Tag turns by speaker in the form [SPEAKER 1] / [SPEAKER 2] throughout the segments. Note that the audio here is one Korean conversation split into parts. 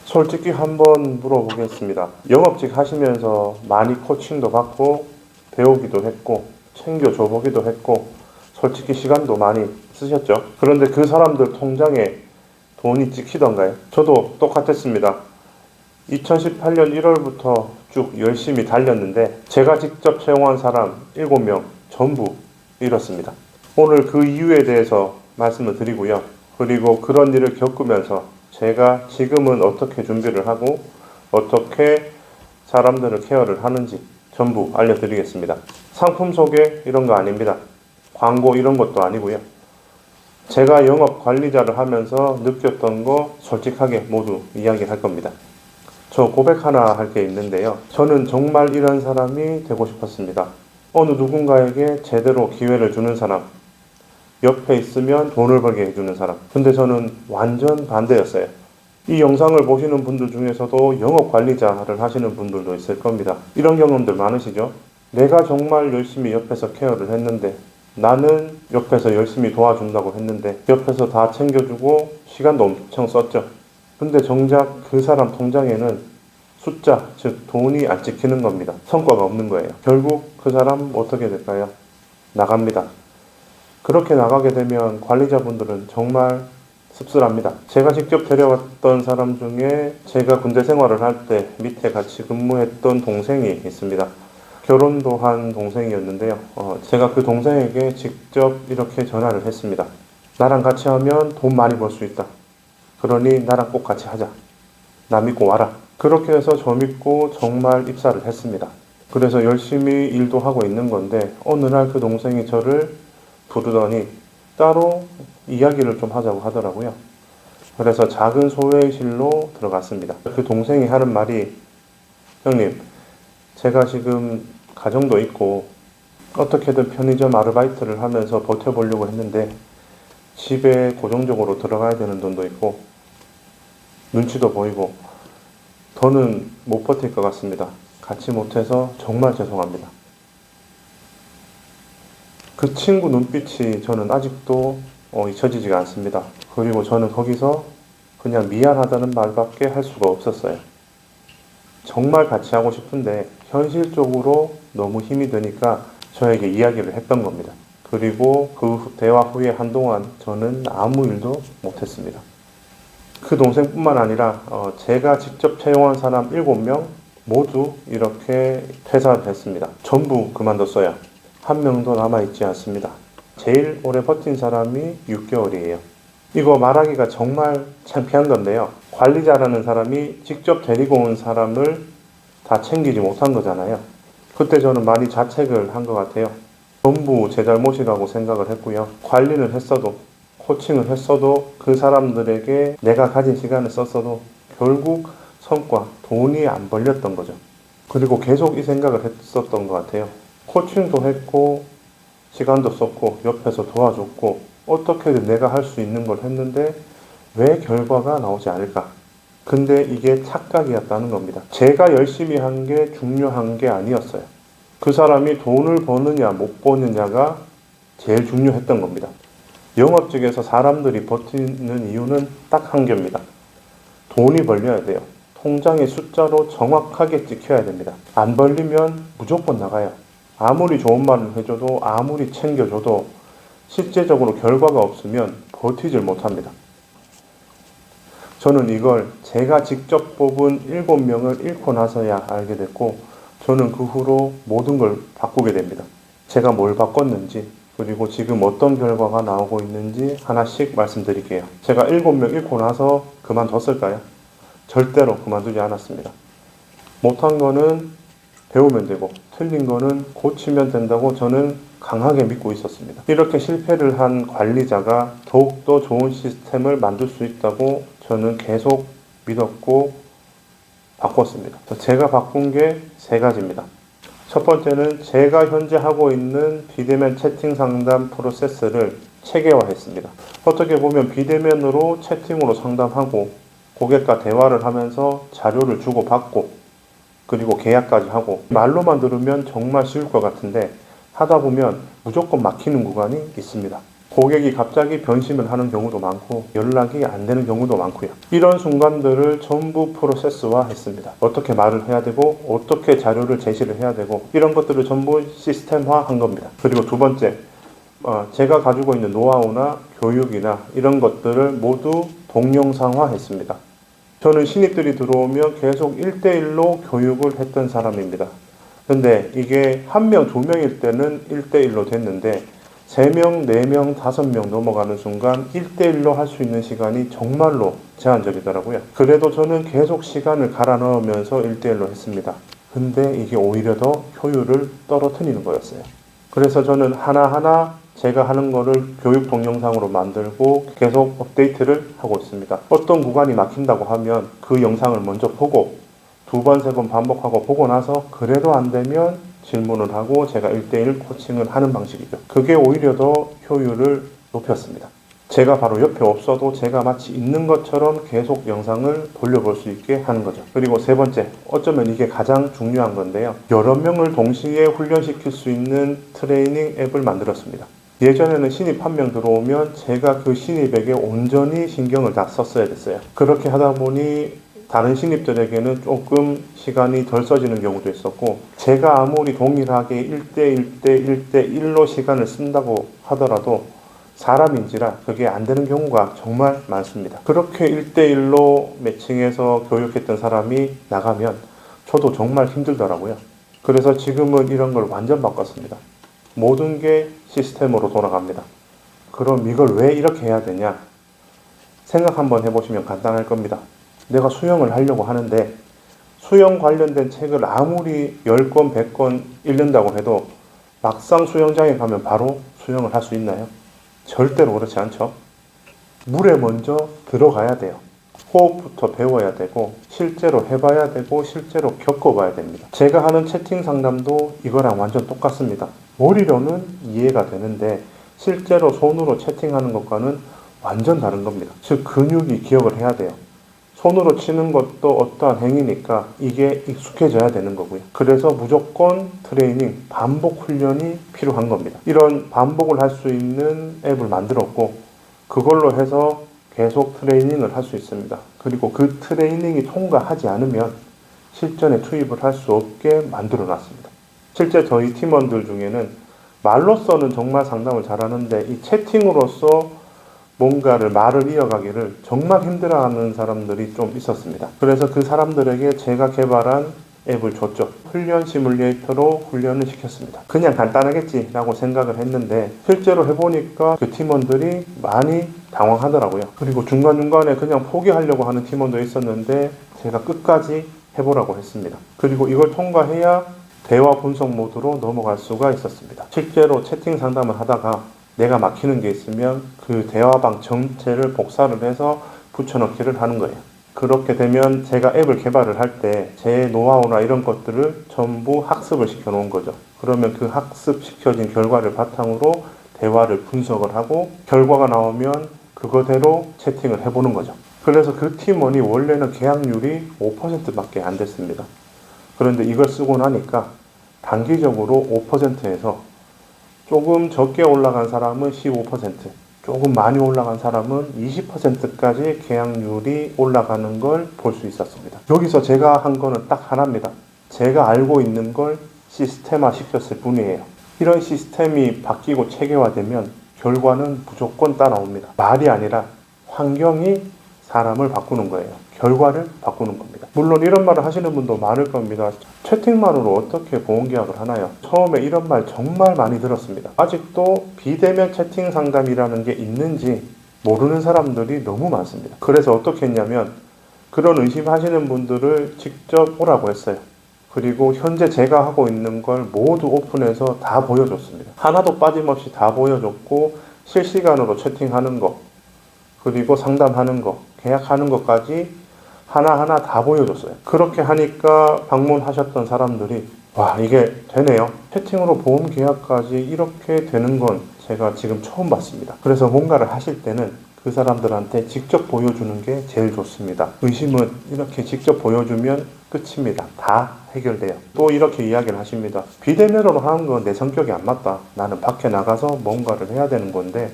[SPEAKER 1] 솔직히 한번 물어보겠습니다. 영업직 하시면서 많이 코칭도 받고 배우기도 했고 챙겨줘 보기도 했고 솔직히 시간도 많이 쓰셨죠. 그런데 그 사람들 통장에 돈이 찍히던가요? 저도 똑같았습니다. 2018년 1월부터 쭉 열심히 달렸는데 제가 직접 채용한 사람 7명 전부 잃었습니다. 오늘 그 이유에 대해서 말씀을 드리고요. 그리고 그런 일을 겪으면서 제가 지금은 어떻게 준비를 하고 어떻게 사람들을 케어를 하는지 전부 알려드리겠습니다. 상품 소개 이런 거 아닙니다. 광고 이런 것도 아니고요. 제가 영업 관리자를 하면서 느꼈던 거 솔직하게 모두 이야기할 겁니다. 저 고백 하나 할 게 있는데요. 저는 정말 이런 사람이 되고 싶었습니다. 어느 누군가에게 제대로 기회를 주는 사람, 옆에 있으면 돈을 벌게 해주는 사람. 근데 저는 완전 반대였어요. 이 영상을 보시는 분들 중에서도 영업 관리자를 하시는 분들도 있을 겁니다. 이런 경험들 많으시죠? 내가 정말 열심히 옆에서 케어를 했는데 나는 옆에서 열심히 도와준다고 했는데 옆에서 다 챙겨주고 시간도 엄청 썼죠. 근데 정작 그 사람 통장에는 숫자, 즉 돈이 안 찍히는 겁니다. 성과가 없는 거예요. 결국 그 사람 어떻게 될까요? 나갑니다. 그렇게 나가게 되면 관리자분들은 정말 씁쓸합니다. 제가 직접 데려왔던 사람 중에 제가 군대 생활을 할 때 밑에 같이 근무했던 동생이 있습니다. 결혼도 한 동생이었는데요. 제가 그 동생에게 직접 이렇게 전화를 했습니다. 나랑 같이 하면 돈 많이 벌 수 있다. 그러니 나랑 꼭 같이 하자. 나 믿고 와라. 그렇게 해서 저 믿고 정말 입사를 했습니다. 그래서 열심히 일도 하고 있는 건데 어느 날 그 동생이 저를 부르더니 따로 이야기를 좀 하자고 하더라고요. 그래서 작은 소외실로 들어갔습니다. 그 동생이 하는 말이 형님, 제가 지금 가정도 있고 어떻게든 편의점 아르바이트를 하면서 버텨보려고 했는데 집에 고정적으로 들어가야 되는 돈도 있고 눈치도 보이고 더는 못 버틸 것 같습니다. 같이 못해서 정말 죄송합니다. 그 친구 눈빛이 저는 아직도 잊혀지지가 않습니다. 그리고 저는 거기서 그냥 미안하다는 말밖에 할 수가 없었어요. 정말 같이 하고 싶은데 현실적으로 너무 힘이 드니까 저에게 이야기를 했던 겁니다. 그리고 그 대화 후에 한동안 저는 아무 일도 못했습니다. 그 동생뿐만 아니라 제가 직접 채용한 사람 7명 모두 이렇게 퇴사를 했습니다. 전부 그만뒀어요. 한 명도 남아있지 않습니다. 제일 오래 버틴 사람이 6개월이에요. 이거 말하기가 정말 창피한 건데요. 관리자라는 사람이 직접 데리고 온 사람을 다 챙기지 못한 거잖아요. 그때 저는 많이 자책을 한 것 같아요. 전부 제 잘못이라고 생각을 했고요. 관리를 했어도 코칭을 했어도 그 사람들에게 내가 가진 시간을 썼어도 결국 성과, 돈이 안 벌렸던 거죠. 그리고 계속 이 생각을 했었던 것 같아요. 코칭도 했고 시간도 썼고 옆에서 도와줬고 어떻게든 내가 할 수 있는 걸 했는데 왜 결과가 나오지 않을까? 근데 이게 착각이었다는 겁니다. 제가 열심히 한 게 중요한 게 아니었어요. 그 사람이 돈을 버느냐 못 버느냐가 제일 중요했던 겁니다. 영업직에서 사람들이 버티는 이유는 딱 한 개입니다. 돈이 벌려야 돼요. 통장의 숫자로 정확하게 찍혀야 됩니다. 안 벌리면 무조건 나가요. 아무리 좋은 말을 해줘도 아무리 챙겨줘도 실제적으로 결과가 없으면 버티질 못합니다. 저는 이걸 제가 직접 뽑은 7명을 잃고 나서야 알게 됐고 저는 그 후로 모든 걸 바꾸게 됩니다. 제가 뭘 바꿨는지 그리고 지금 어떤 결과가 나오고 있는지 하나씩 말씀드릴게요. 제가 7명 잃고 나서 그만뒀을까요? 절대로 그만두지 않았습니다. 못한 거는 배우면 되고 틀린 거는 고치면 된다고 저는 강하게 믿고 있었습니다. 이렇게 실패를 한 관리자가 더욱더 좋은 시스템을 만들 수 있다고 저는 계속 믿었고 바꿨습니다. 제가 바꾼 게 3가지입니다. 첫 번째는 제가 현재 하고 있는 비대면 채팅 상담 프로세스를 체계화했습니다. 어떻게 보면 비대면으로 채팅으로 상담하고 고객과 대화를 하면서 자료를 주고받고 그리고 계약까지 하고 말로만 들으면 정말 쉬울 것 같은데 하다 보면 무조건 막히는 구간이 있습니다. 고객이 갑자기 변심을 하는 경우도 많고 연락이 안 되는 경우도 많고요. 이런 순간들을 전부 프로세스화 했습니다. 어떻게 말을 해야 되고 어떻게 자료를 제시를 해야 되고 이런 것들을 전부 시스템화 한 겁니다. 그리고 두 번째, 제가 가지고 있는 노하우나 교육이나 이런 것들을 모두 동영상화 했습니다. 저는 신입들이 들어오면 계속 1대1로 교육을 했던 사람입니다. 근데 이게 1명, 2명일 때는 1대1로 됐는데 3명, 4명, 5명 넘어가는 순간 1대1로 할 수 있는 시간이 정말로 제한적이더라고요. 그래도 저는 계속 시간을 갈아 넣으면서 1대1로 했습니다. 근데 이게 오히려 더 효율을 떨어뜨리는 거였어요. 그래서 저는 하나하나 제가 하는 거를 교육 동영상으로 만들고 계속 업데이트를 하고 있습니다. 어떤 구간이 막힌다고 하면 그 영상을 먼저 보고 2번, 3번 반복하고 보고 나서 그래도 안 되면 질문을 하고 제가 1대1 코칭을 하는 방식이죠. 그게 오히려 더 효율을 높였습니다. 제가 바로 옆에 없어도 제가 마치 있는 것처럼 계속 영상을 돌려볼 수 있게 하는 거죠. 그리고 세 번째, 어쩌면 이게 가장 중요한 건데요. 여러 명을 동시에 훈련시킬 수 있는 트레이닝 앱을 만들었습니다. 예전에는 신입 1명 들어오면 제가 그 신입에게 온전히 신경을 다 썼어야 됐어요. 그렇게 하다 보니 다른 신입들에게는 조금 시간이 덜 써지는 경우도 있었고 제가 아무리 동일하게 1대1로 시간을 쓴다고 하더라도 사람인지라 그게 안 되는 경우가 정말 많습니다. 그렇게 1대1로 매칭해서 교육했던 사람이 나가면 저도 정말 힘들더라고요. 그래서 지금은 이런 걸 완전 바꿨습니다. 모든 게 시스템으로 돌아갑니다. 그럼 이걸 왜 이렇게 해야 되냐? 생각 한번 해보시면 간단할 겁니다. 내가 수영을 하려고 하는데 수영 관련된 책을 아무리 10권, 100권 읽는다고 해도 막상 수영장에 가면 바로 수영을 할 수 있나요? 절대로 그렇지 않죠. 물에 먼저 들어가야 돼요. 호흡부터 배워야 되고 실제로 해봐야 되고 실제로 겪어봐야 됩니다. 제가 하는 채팅 상담도 이거랑 완전 똑같습니다. 머리로는 이해가 되는데 실제로 손으로 채팅하는 것과는 완전 다른 겁니다. 즉 근육이 기억을 해야 돼요. 손으로 치는 것도 어떠한 행위니까 이게 익숙해져야 되는 거고요. 그래서 무조건 트레이닝, 반복 훈련이 필요한 겁니다. 이런 반복을 할 수 있는 앱을 만들었고 그걸로 해서 계속 트레이닝을 할 수 있습니다. 그리고 그 트레이닝이 통과하지 않으면 실전에 투입을 할 수 없게 만들어 놨습니다. 실제 저희 팀원들 중에는 말로서는 정말 상담을 잘하는데 이 채팅으로서 뭔가를 말을 이어가기를 정말 힘들어하는 사람들이 좀 있었습니다. 그래서 그 사람들에게 제가 개발한 앱을 줬죠. 훈련 시뮬레이터로 훈련을 시켰습니다. 그냥 간단하겠지라고 생각을 했는데 실제로 해보니까 그 팀원들이 많이 당황하더라고요. 그리고 중간중간에 그냥 포기하려고 하는 팀원도 있었는데 제가 끝까지 해보라고 했습니다. 그리고 이걸 통과해야 대화 분석 모드로 넘어갈 수가 있었습니다. 실제로 채팅 상담을 하다가 내가 막히는 게 있으면 그 대화방 전체를 복사를 해서 붙여넣기를 하는 거예요. 그렇게 되면 제가 앱을 개발을 할 때 제 노하우나 이런 것들을 전부 학습을 시켜 놓은 거죠. 그러면 그 학습시켜진 결과를 바탕으로 대화를 분석을 하고 결과가 나오면 그거대로 채팅을 해보는 거죠. 그래서 그 팀원이 원래는 계약률이 5%밖에 안 됐습니다. 그런데 이걸 쓰고 나니까 단기적으로 5%에서 조금 적게 올라간 사람은 15%, 조금 많이 올라간 사람은 20%까지 계약률이 올라가는 걸 볼 수 있었습니다. 여기서 제가 한 거는 딱 하나입니다. 제가 알고 있는 걸 시스템화 시켰을 뿐이에요. 이런 시스템이 바뀌고 체계화되면 결과는 무조건 따라옵니다. 말이 아니라 환경이 사람을 바꾸는 거예요. 결과를 바꾸는 겁니다. 물론 이런 말을 하시는 분도 많을 겁니다. 채팅만으로 어떻게 보험계약을 하나요? 처음에 이런 말 정말 많이 들었습니다. 아직도 비대면 채팅 상담이라는 게 있는지 모르는 사람들이 너무 많습니다. 그래서 어떻게 했냐면 그런 의심하시는 분들을 직접 오라고 했어요. 그리고 현재 제가 하고 있는 걸 모두 오픈해서 다 보여줬습니다. 하나도 빠짐없이 다 보여줬고 실시간으로 채팅하는 거 그리고 상담하는 거, 계약하는 것까지 하나하나 다 보여줬어요. 그렇게 하니까 방문하셨던 사람들이 와 이게 되네요. 채팅으로 보험 계약까지 이렇게 되는 건 제가 지금 처음 봤습니다. 그래서 뭔가를 하실 때는 그 사람들한테 직접 보여주는 게 제일 좋습니다. 의심은 이렇게 직접 보여주면 끝입니다. 다 해결돼요. 또 이렇게 이야기를 하십니다. 비대면으로 하는 건 내 성격이 안 맞다. 나는 밖에 나가서 뭔가를 해야 되는 건데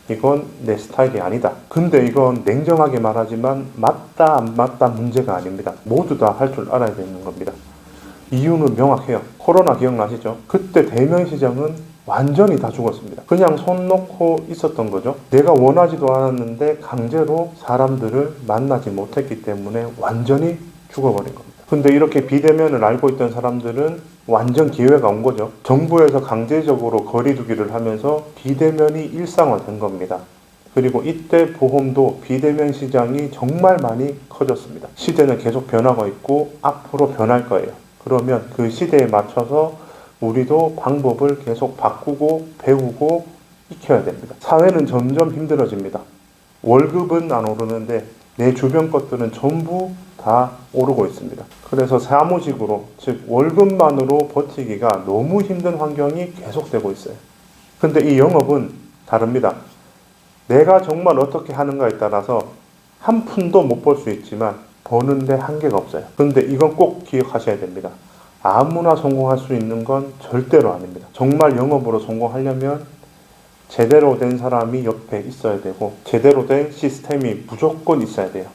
[SPEAKER 1] 이건 내 스타일이 아니다. 근데 이건 냉정하게 말하지만 맞다 안 맞다 문제가 아닙니다. 모두 다 할 줄 알아야 되는 겁니다. 이유는 명확해요. 코로나 기억나시죠? 그때 대면시장은 완전히 다 죽었습니다. 그냥 손 놓고 있었던 거죠. 내가 원하지도 않았는데 강제로 사람들을 만나지 못했기 때문에 완전히 죽어버린 겁니다. 근데 이렇게 비대면을 알고 있던 사람들은 완전 기회가 온 거죠. 정부에서 강제적으로 거리두기를 하면서 비대면이 일상화된 겁니다. 그리고 이때 보험도 비대면 시장이 정말 많이 커졌습니다. 시대는 계속 변하고 있고 앞으로 변할 거예요. 그러면 그 시대에 맞춰서 우리도 방법을 계속 바꾸고 배우고 익혀야 됩니다. 사회는 점점 힘들어집니다. 월급은 안 오르는데 내 주변 것들은 전부 다 오르고 있습니다. 그래서 사무직으로, 즉 월급만으로 버티기가 너무 힘든 환경이 계속되고 있어요. 근데 이 영업은 다릅니다. 내가 정말 어떻게 하는가에 따라서 한 푼도 못 벌 수 있지만 버는데 한계가 없어요. 근데 이건 꼭 기억하셔야 됩니다. 아무나 성공할 수 있는 건 절대로 아닙니다. 정말 영업으로 성공하려면 제대로 된 사람이 옆에 있어야 되고 제대로 된 시스템이 무조건 있어야 돼요.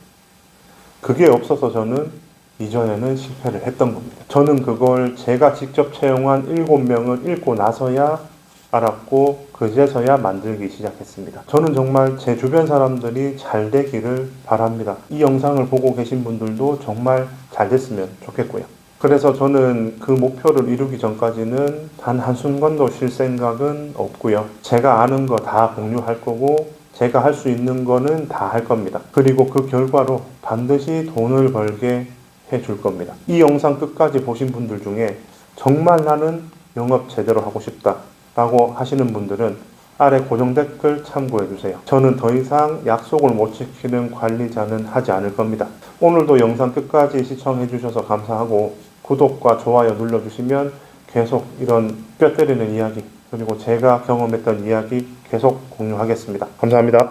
[SPEAKER 1] 그게 없어서 저는 이전에는 실패를 했던 겁니다. 저는 그걸 제가 직접 채용한 7명을 읽고 나서야 알았고 그제서야 만들기 시작했습니다. 저는 정말 제 주변 사람들이 잘 되기를 바랍니다. 이 영상을 보고 계신 분들도 정말 잘 됐으면 좋겠고요. 그래서 저는 그 목표를 이루기 전까지는 단 한순간도 쉴 생각은 없고요. 제가 아는 거 다 공유할 거고 제가 할 수 있는 거는 다 할 겁니다. 그리고 그 결과로 반드시 돈을 벌게 해줄 겁니다. 이 영상 끝까지 보신 분들 중에 정말 나는 영업 제대로 하고 싶다 라고 하시는 분들은 아래 고정 댓글 참고해 주세요. 저는 더 이상 약속을 못 지키는 관리자는 하지 않을 겁니다. 오늘도 영상 끝까지 시청해 주셔서 감사하고 구독과 좋아요 눌러주시면 계속 이런 뼈 때리는 이야기 그리고 제가 경험했던 이야기 계속 공유하겠습니다. 감사합니다.